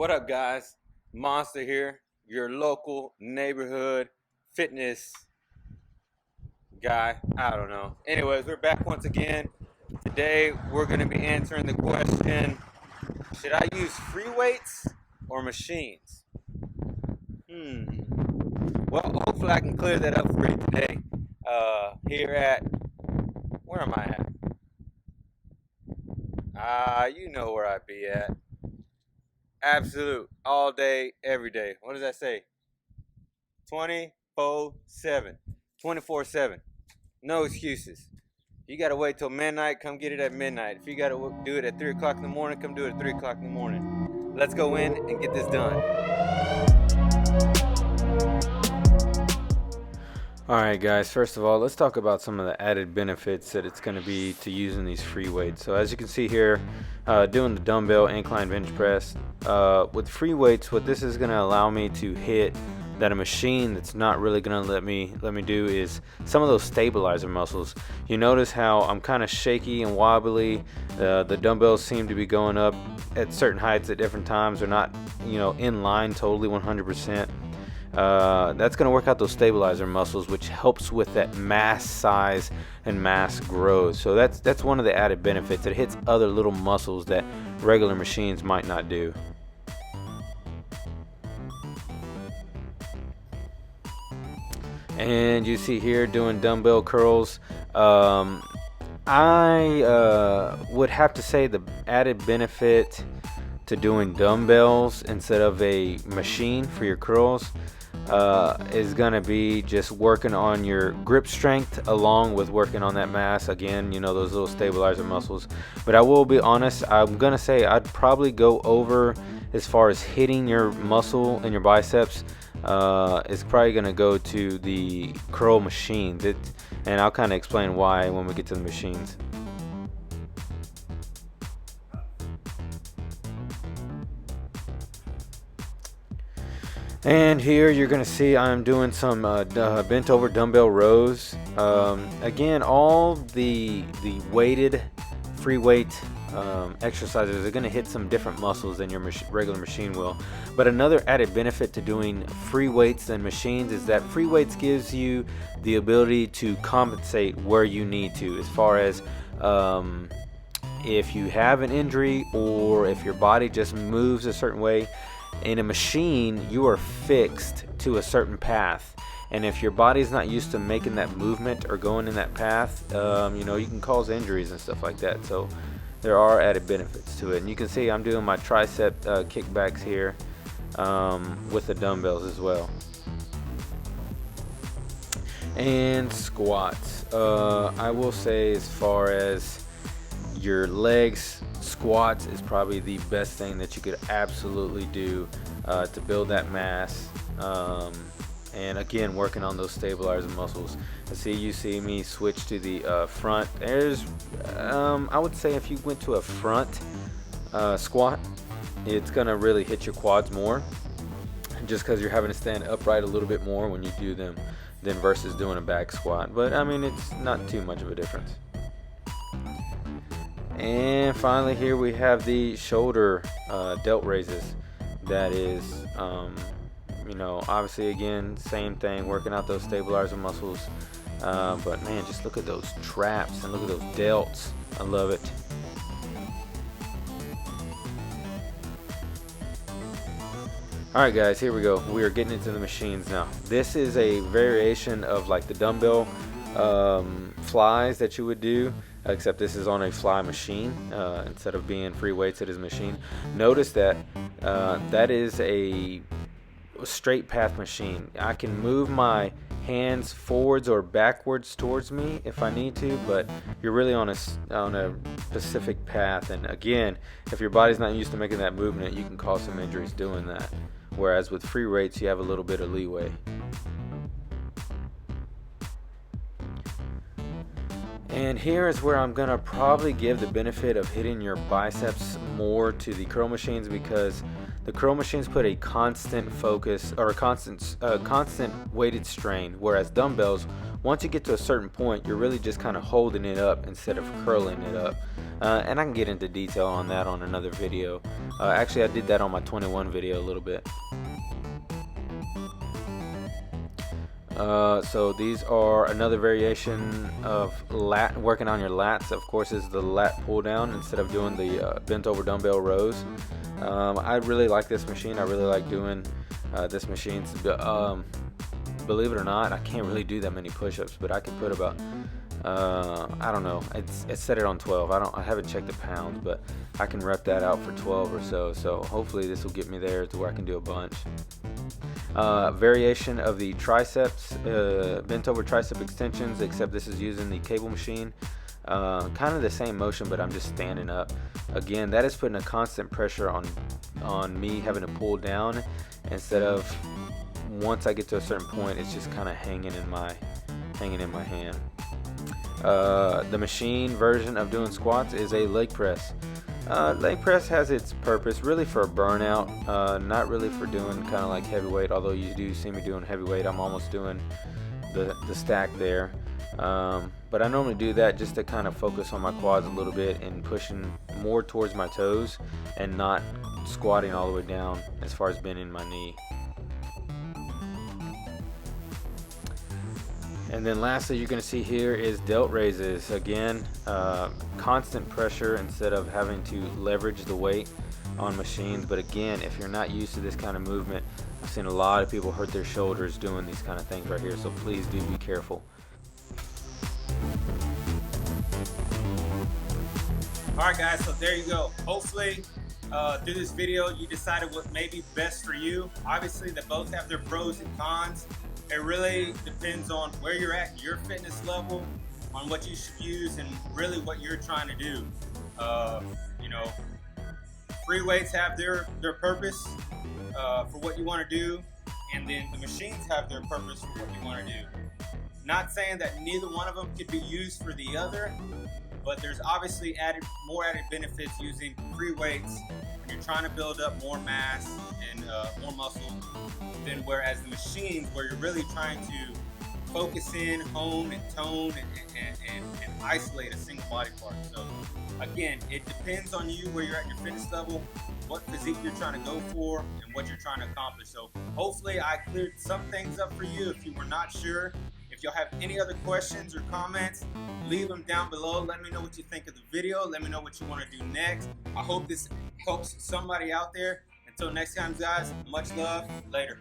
What up, guys? Monster here, your local neighborhood fitness guy. I don't know. Anyways, we're back once again. Today, we're going to be answering the question, should I use free weights or machines? Well, hopefully I can clear that up for you today. Here at, where am I at? You know where I'd be at. Absolute, all day, every day. What does that say? 24/7. 24/7. No excuses. If you gotta wait till midnight, come get it at midnight. If you gotta do it at 3 o'clock in the morning, come do it at 3 o'clock in the morning. Let's go in and get this done. Alright guys, first of all, let's talk about some of the added benefits that it's going to be to using these free weights. So as you can see here, doing the dumbbell incline bench press, with free weights, what this is going to allow me to hit that a machine that's not really going to let me do is some of those stabilizer muscles. You notice how I'm kind of shaky and wobbly. The dumbbells seem to be going up at certain heights at different times. They're not, in line totally 100%. That's going to work out those stabilizer muscles, which helps with that mass size and mass growth. So that's one of the added benefits. It hits other little muscles that regular machines might not do. And you see here doing dumbbell curls. I would have to say the added benefit to doing dumbbells instead of a machine for your curls is going to be just working on your grip strength along with working on that mass. Again, those little stabilizer muscles. But I will be honest, I'm going to say I'd probably go over as far as hitting your muscle in your biceps. It's probably going to go to the curl machines. And I'll kind of explain why when we get to the machines. And here you're going to see I'm doing some bent over dumbbell rows. Again, all the weighted free weight exercises are going to hit some different muscles than your regular machine will. But another added benefit to doing free weights than machines is that free weights gives you the ability to compensate where you need to, as far as if you have an injury or if your body just moves a certain way. In a machine, you are fixed to a certain path, and if your body's not used to making that movement or going in that path, you can cause injuries and stuff like that. So there are added benefits to it. And you can see I'm doing my tricep kickbacks here with the dumbbells as well. And squats, I will say, as far as your legs, squats is probably the best thing that you could absolutely do to build that mass. And again, working on those stabilizer muscles. You see me switch to the front. There's, I would say, if you went to a front squat, it's gonna really hit your quads more, just because you're having to stand upright a little bit more when you do them than versus doing a back squat. But I mean, it's not too much of a difference. And finally, here we have the shoulder delt raises. That is, obviously, again, same thing, working out those stabilizer muscles. But man, just look at those traps and look at those delts. I love it. Alright guys, here we go. We are getting into the machines now. This is a variation of like the dumbbell flies that you would do, except this is on a fly machine. Instead of being free weights, it is a machine. Notice that that is a straight path machine. I can move my hands forwards or backwards towards me if I need to, but you're really on a specific path. And again, if your body's not used to making that movement, you can cause some injuries doing that. Whereas with free weights, you have a little bit of leeway. And here is where I'm gonna probably give the benefit of hitting your biceps more to the curl machines, because the curl machines put a constant focus or a constant weighted strain, whereas dumbbells, once you get to a certain point, you're really just kind of holding it up instead of curling it up. And I can get into detail on that on another video. Actually, I did that on my 21 video a little bit. So these are another variation of working on your lats. Of course, is the lat pull down instead of doing the bent over dumbbell rows. I really like this machine. I really like doing this machine. Believe it or not, I can't really do that many push-ups, but I can put about I don't know. It's set it on 12. I haven't checked the pounds, but I can rep that out for 12 or so. So hopefully this will get me there to where I can do a bunch. Variation of the triceps, bent over tricep extensions, except this is using the cable machine. Kind of the same motion, but I'm just standing up. Again, that is putting a constant pressure on me having to pull down, instead of once I get to a certain point, it's just kind of hanging in my hand. The machine version of doing squats is a leg press. Leg press has its purpose really for a burnout, not really for doing kind of like heavyweight, although you do see me doing heavyweight. I'm almost doing the stack there. But I normally do that just to kind of focus on my quads a little bit and pushing more towards my toes and not squatting all the way down as far as bending my knee. And then lastly, you're going to see here is delt raises. Again, constant pressure instead of having to leverage the weight on machines. But again, if you're not used to this kind of movement, I've seen a lot of people hurt their shoulders doing these kind of things right here. So please do be careful. Alright guys, so there you go. Hopefully through this video you decided what may be best for you. Obviously they both have their pros and cons. It really depends on where you're at in your fitness level, on what you should use, and really what you're trying to do. You know, free weights have their purpose for what you want to do, and then the machines have their purpose for what you want to do. Not saying that neither one of them could be used for the other, but there's obviously more added benefits using free weights when you're trying to build up more mass and more muscle, than whereas the machines, where you're really trying to focus in, hone and tone and isolate a single body part. So again, it depends on you where you're at in your fitness level, what physique you're trying to go for, and what you're trying to accomplish. So hopefully I cleared some things up for you if you were not sure. If y'all have any other questions or comments, leave them down below. Let me know what you think of the video. Let me know what you want to do next. I hope this helps somebody out there. Until next time, guys, much love. Later.